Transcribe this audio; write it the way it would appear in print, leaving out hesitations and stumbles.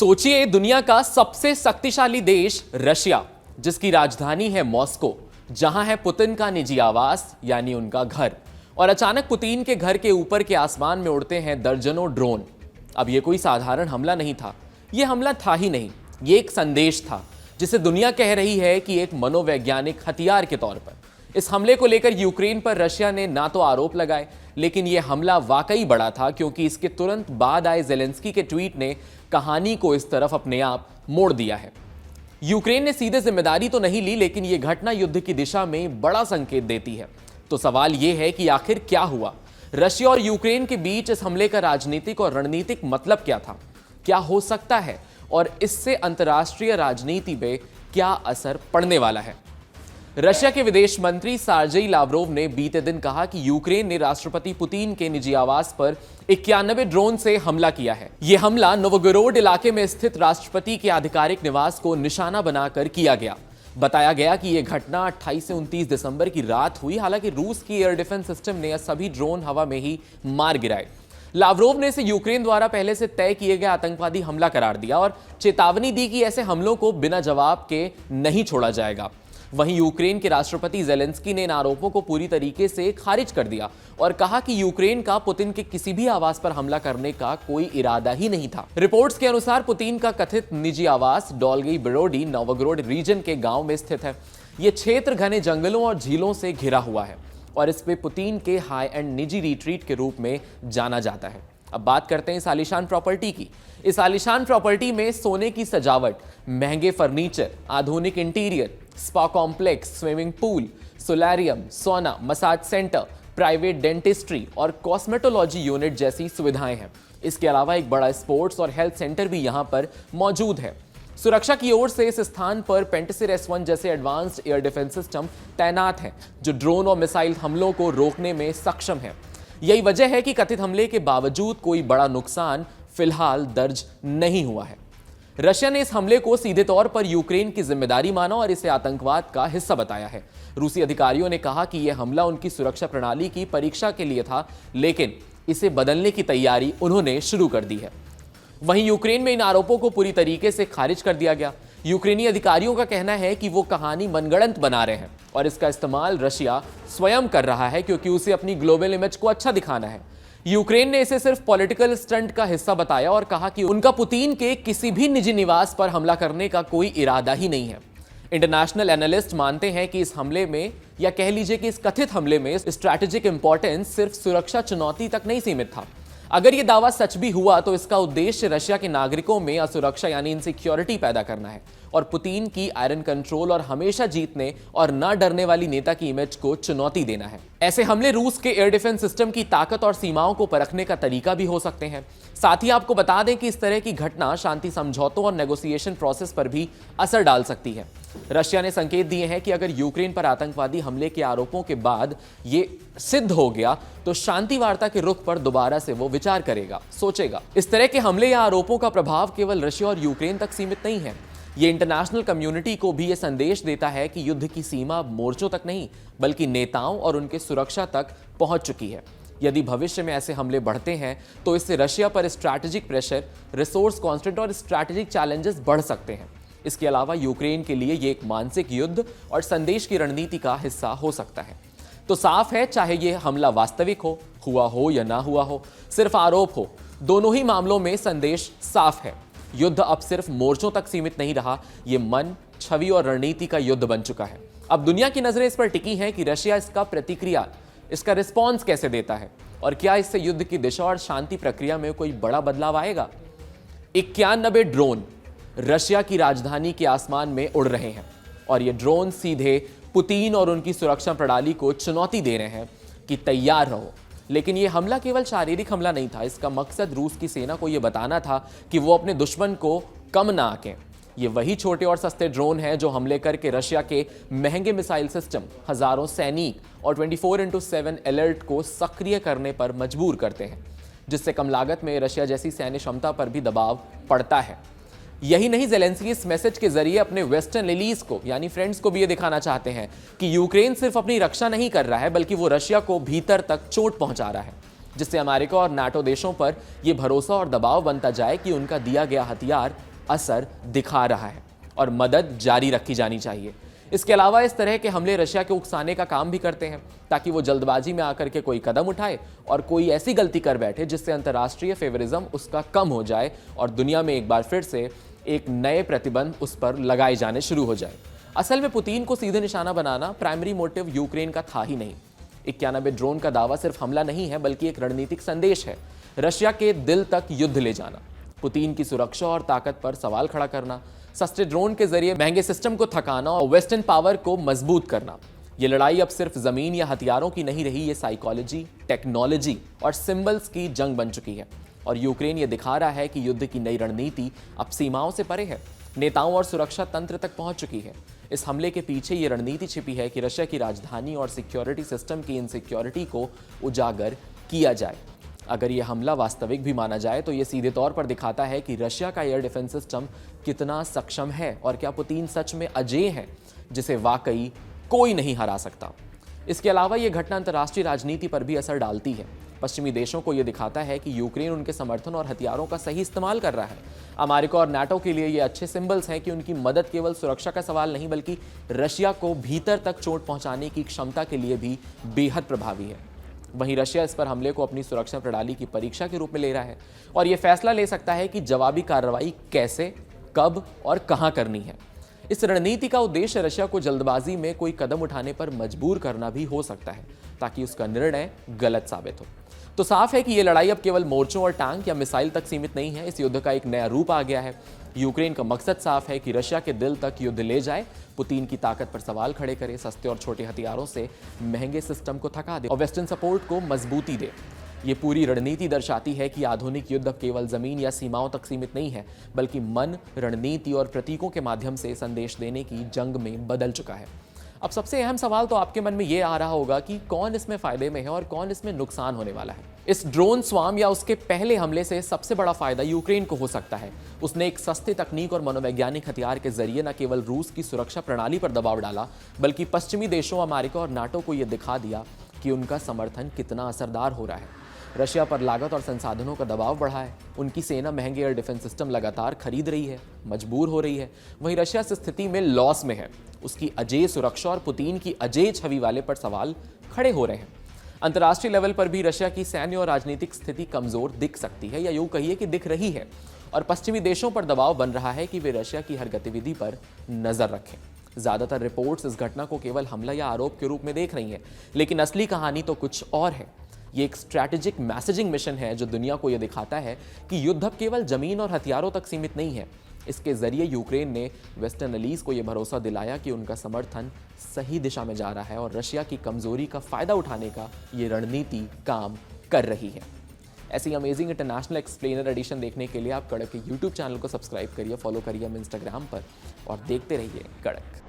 सोचिए, दुनिया का सबसे शक्तिशाली देश रशिया, जिसकी राजधानी है मॉस्को, जहां है पुतिन का निजी आवास यानी उनका घर। और अचानक पुतिन के घर के ऊपर के आसमान में उड़ते हैं दर्जनों ड्रोन। अब यह कोई साधारण हमला नहीं था, यह हमला था ही नहीं, यह एक संदेश था जिसे दुनिया कह रही है कि एक मनोवैज्ञानिक हथियार के तौर पर। इस हमले को लेकर यूक्रेन पर रशिया ने ना तो आरोप लगाए, लेकिन यह हमला वाकई बड़ा था, क्योंकि इसके तुरंत बाद आए ज़ेलेंस्की के ट्वीट ने कहानी को इस तरफ अपने आप मोड़ दिया है। यूक्रेन ने सीधे जिम्मेदारी तो नहीं ली, लेकिन यह घटना युद्ध की दिशा में बड़ा संकेत देती है। तो सवाल यह है कि आखिर क्या हुआ? रशिया और यूक्रेन के बीच इस हमले का राजनीतिक और रणनीतिक मतलब क्या था? क्या हो सकता है और इससे अंतर्राष्ट्रीय राजनीति पे क्या असर पड़ने वाला है? रशिया के विदेश मंत्री सार्जेई लावरोव ने बीते दिन कहा कि यूक्रेन ने राष्ट्रपति पुतिन के निजी आवास पर 91 ड्रोन से हमला किया है। यह हमला नोवगोरोड इलाके में स्थित राष्ट्रपति के आधिकारिक निवास को निशाना बनाकर किया गया। बताया गया कि यह घटना 28 से 29 दिसंबर की रात हुई। हालांकि रूस की एयर डिफेंस सिस्टम ने सभी ड्रोन हवा में ही मार गिराए। लावरोव ने इसे यूक्रेन द्वारा पहले से तय किए गए आतंकवादी हमला करार दिया और चेतावनी दी कि ऐसे हमलों को बिना जवाब के नहीं छोड़ा जाएगा। वहीं यूक्रेन के राष्ट्रपति ज़ेलेंस्की ने इन आरोपों को पूरी तरीके से खारिज कर दिया और कहा कि यूक्रेन का पुतिन के किसी भी आवास पर हमला करने का कोई इरादा ही नहीं था। रिपोर्ट्स के अनुसार पुतिन का कथित निजी आवास डॉल्गी बिरोडी नोवगोरोड रीजन के गांव में स्थित है। यह क्षेत्र घने जंगलों और झीलों से घिरा हुआ है और इस पे पुतिन के हाई एंड निजी रिट्रीट के रूप में जाना जाता है। अब बात करते हैं इस आलीशान प्रॉपर्टी की। इस आलीशान प्रॉपर्टी में सोने की सजावट, महंगे फर्नीचर, आधुनिक interior, spa complex, swimming pool, solarium, sauna, massage centre, private dentistry और कॉस्मेटोलॉजी यूनिट जैसी सुविधाएं हैं। इसके अलावा एक बड़ा स्पोर्ट्स और हेल्थ सेंटर भी यहां पर मौजूद है। सुरक्षा की ओर से इस स्थान पर पेंटसिर S1 जैसे एडवांस्ड एयर डिफेंस सिस्टम तैनात हैं, जो ड्रोन और मिसाइल हमलों को रोकने में सक्षम है। यही वजह है कि कथित हमले के बावजूद कोई बड़ा नुकसान फिलहाल दर्ज नहीं हुआ है। रशिया ने इस हमले को सीधे तौर पर यूक्रेन की जिम्मेदारी माना और इसे आतंकवाद का हिस्सा बताया है। रूसी अधिकारियों ने कहा कि यह हमला उनकी सुरक्षा प्रणाली की परीक्षा के लिए था, लेकिन इसे बदलने की तैयारी उन्होंने शुरू कर दी है। वहीं यूक्रेन में इन आरोपों को पूरी तरीके से खारिज कर दिया गया। यूक्रेनी अधिकारियों का कहना है कि वो कहानी मनगढ़ंत बना रहे हैं और इसका इस्तेमाल रशिया स्वयं कर रहा है, क्योंकि उसे अपनी ग्लोबल इमेज को अच्छा दिखाना है। यूक्रेन ने इसे सिर्फ पॉलिटिकल स्टंट का हिस्सा बताया और कहा कि उनका पुतिन के किसी भी निजी निवास पर हमला करने का कोई इरादा ही नहीं है। इंटरनेशनल एनालिस्ट मानते हैं कि इस हमले में, या कह लीजिए कि इस कथित हमले में, स्ट्रैटेजिक इंपॉर्टेंस सिर्फ सुरक्षा चुनौती तक नहीं सीमित था। अगर यह दावा सच भी हुआ तो इसका उद्देश्य रशिया के नागरिकों में असुरक्षा यानी इनसिक्योरिटी पैदा करना है और पुतिन की आयरन कंट्रोल और हमेशा जीतने और न डरने वाली नेता की इमेज को चुनौती देना है। ऐसे हमले रूस के एयर डिफेंस सिस्टम की ताकत और सीमाओं को परखने का तरीका भी हो सकते हैं। साथ ही आपको बता दें कि इस तरह की घटना शांति समझौतों और नेगोशिएशन प्रोसेस पर भी असर डाल सकती है। रशिया ने संकेत दिए हैं कि अगर यूक्रेन पर आतंकवादी हमले के आरोपों के बाद ये सिद्ध हो गया तो शांति वार्ता के रुख पर दोबारा से वो विचार करेगा, सोचेगा। इस तरह के हमले या आरोपों का प्रभाव केवल रशिया और यूक्रेन तक सीमित नहीं है। ये इंटरनेशनल कम्युनिटी को भी ये संदेश देता है कि युद्ध की सीमा मोर्चों तक नहीं, बल्कि नेताओं और उनके सुरक्षा तक पहुंच चुकी है। यदि भविष्य में ऐसे हमले बढ़ते हैं तो इससे रशिया पर स्ट्रैटेजिक प्रेशर, रिसोर्स कॉन्स्टेंट और स्ट्रैटेजिक चैलेंजेस बढ़ सकते हैं। इसके अलावा यूक्रेन के लिए ये एक मानसिक युद्ध और संदेश की रणनीति का हिस्सा हो सकता है। तो साफ है, चाहे ये हमला वास्तविक हुआ हो या ना हुआ हो, सिर्फ आरोप हो, दोनों ही मामलों में संदेश साफ है। युद्ध अब सिर्फ मोर्चों तक सीमित नहीं रहा, ये मन, छवि और रणनीति का युद्ध बन चुका है। अब दुनिया की नजरें इस पर टिकी हैं कि रशिया इसका प्रतिक्रिया, इसका रिस्पॉन्स कैसे देता है और क्या इससे युद्ध की दिशा और शांति प्रक्रिया में कोई बड़ा बदलाव आएगा। 91 ड्रोन रशिया की राजधानी के आसमान में उड़ रहे हैं और ये ड्रोन सीधे पुतिन और उनकी सुरक्षा प्रणाली को चुनौती दे रहे हैं कि तैयार रहो। लेकिन यह हमला केवल शारीरिक हमला नहीं था, इसका मकसद रूस की सेना को यह बताना था कि वो अपने दुश्मन को कम ना आंकें। ये वही छोटे और सस्ते ड्रोन हैं जो हमले करके रशिया के महंगे मिसाइल सिस्टम, हजारों सैनिक और 24/7 अलर्ट को सक्रिय करने पर मजबूर करते हैं, जिससे कम लागत में रशिया जैसी सैन्य क्षमता पर भी दबाव पड़ता है। यही नहीं, ज़ेलेंस्की इस मैसेज के जरिए अपने वेस्टर्न एलीज को यानी फ्रेंड्स को भी ये दिखाना चाहते हैं कि यूक्रेन सिर्फ अपनी रक्षा नहीं कर रहा है, बल्कि वो रशिया को भीतर तक चोट पहुंचा रहा है, जिससे अमेरिका और नाटो देशों पर यह भरोसा और दबाव बनता जाए कि उनका दिया गया हथियार असर दिखा रहा है और मदद जारी रखी जानी चाहिए। इसके अलावा इस तरह के हमले रशिया के उकसाने का काम भी करते हैं ताकि वो जल्दबाजी में आकर के कोई कदम उठाए और कोई ऐसी गलती कर बैठे जिससे अंतर्राष्ट्रीय फेवरिज्म उसका कम हो जाए और दुनिया में एक बार फिर से एक नए प्रतिबंध उस पर लगाए जाने शुरू हो जाए। असल में पुतिन को सीधे निशाना बनाना प्राइमरी मोटिव यूक्रेन का था ही नहीं। 91 ड्रोन का दावा सिर्फ हमला नहीं है बल्कि एक रणनीतिक संदेश है। रशिया के दिल तक युद्ध ले जाना, पुतिन की सुरक्षा और ताकत पर सवाल खड़ा करना, सस्ते ड्रोन के जरिए महंगे सिस्टम को थकाना और वेस्टर्न पावर को मजबूत करना। ये लड़ाई अब सिर्फ जमीन या हथियारों की नहीं रही, ये साइकोलॉजी, टेक्नोलॉजी और सिंबल्स की जंग बन चुकी है। और यूक्रेन ये दिखा रहा है कि युद्ध की नई रणनीति अब सीमाओं से परे है, नेताओं और सुरक्षा तंत्र तक पहुंच चुकी है। इस हमले के पीछे ये रणनीति छिपी है कि रशिया की राजधानी और सिक्योरिटी सिस्टम की इनसिक्योरिटी को उजागर किया जाए। अगर यह हमला वास्तविक भी माना जाए तो यह सीधे तौर पर दिखाता है कि रशिया का एयर डिफेंस सिस्टम कितना सक्षम है और क्या पुतिन सच में अजेय है जिसे वाकई कोई नहीं हरा सकता। इसके अलावा यह घटना अंतर्राष्ट्रीय राजनीति पर भी असर डालती है। पश्चिमी देशों को यह दिखाता है कि यूक्रेन उनके समर्थन और हथियारों का सही इस्तेमाल कर रहा है। अमेरिका और नाटो के लिए ये अच्छे सिंबल्स हैं कि उनकी मदद केवल सुरक्षा का सवाल नहीं बल्कि रशिया को भीतर तक चोट पहुंचाने की क्षमता के लिए भी बेहद प्रभावी है। वहीं रशिया इस पर हमले को अपनी सुरक्षा प्रणाली की परीक्षा के रूप में ले रहा है और यह फैसला ले सकता है कि जवाबी कार्रवाई कैसे, कब और कहां करनी है। इस रणनीति का उद्देश्य रशिया को जल्दबाजी में कोई कदम उठाने पर मजबूर करना भी हो सकता है ताकि उसका निर्णय गलत साबित हो। तो साफ है कि यह लड़ाई अब केवल मोर्चों और टैंक या मिसाइल तक सीमित नहीं है। इस युद्ध का एक नया रूप आ गया है। यूक्रेन का मकसद साफ है कि रशिया के दिल तक युद्ध ले जाए, पुतिन की ताकत पर सवाल खड़े करे, सस्ते और छोटे हथियारों से महंगे सिस्टम को थका दे और वेस्टर्न सपोर्ट को मजबूती दे। ये पूरी रणनीति दर्शाती है कि आधुनिक युद्ध अब केवल जमीन या सीमाओं तक सीमित नहीं है बल्कि मन, रणनीति और प्रतीकों के माध्यम से संदेश देने की जंग में बदल चुका है। अब सबसे अहम सवाल तो आपके मन में ये आ रहा होगा कि कौन इसमें फायदे में है और कौन इसमें नुकसान होने वाला है। इस ड्रोन स्वाम या उसके पहले हमले से सबसे बड़ा फायदा यूक्रेन को हो सकता है। उसने एक सस्ते तकनीक और मनोवैज्ञानिक हथियार के जरिए न केवल रूस की सुरक्षा प्रणाली पर दबाव डाला बल्कि पश्चिमी देशों, अमेरिका और नाटो को यह दिखा दिया कि उनका समर्थन कितना असरदार हो रहा है। रशिया पर लागत और संसाधनों का दबाव बढ़ा है। उनकी सेना महंगे एयर डिफेंस सिस्टम लगातार खरीद रही है, मजबूर हो रही है। वहीं रशिया इस स्थिति में लॉस में है। उसकी अजेय सुरक्षा और पुतिन की अजेय छवि वाले पर सवाल खड़े हो रहे हैं। अंतर्राष्ट्रीय लेवल पर भी रशिया की सैन्य और राजनीतिक स्थिति कमजोर दिख सकती है या यूं कहिए कि दिख रही है और पश्चिमी देशों पर दबाव बन रहा है कि वे रशिया की हर गतिविधि पर नजर रखें। ज्यादातर रिपोर्ट्स इस घटना को केवल हमला या आरोप के रूप में देख रही हैं, लेकिन असली कहानी तो कुछ और है। ये एक स्ट्रैटेजिक मैसेजिंग मिशन है जो दुनिया को यह दिखाता है कि युद्ध अब केवल जमीन और हथियारों तक सीमित नहीं है। इसके जरिए यूक्रेन ने वेस्टर्न अलीज को यह भरोसा दिलाया कि उनका समर्थन सही दिशा में जा रहा है और रशिया की कमजोरी का फायदा उठाने का ये रणनीति काम कर रही है। ऐसी अमेजिंग इंटरनेशनल एक्सप्लेनर एडिशन देखने के लिए आप कड़क के यूट्यूब चैनल को सब्सक्राइब करिए, फॉलो करिए हम इंस्टाग्राम पर और देखते रहिए कड़क।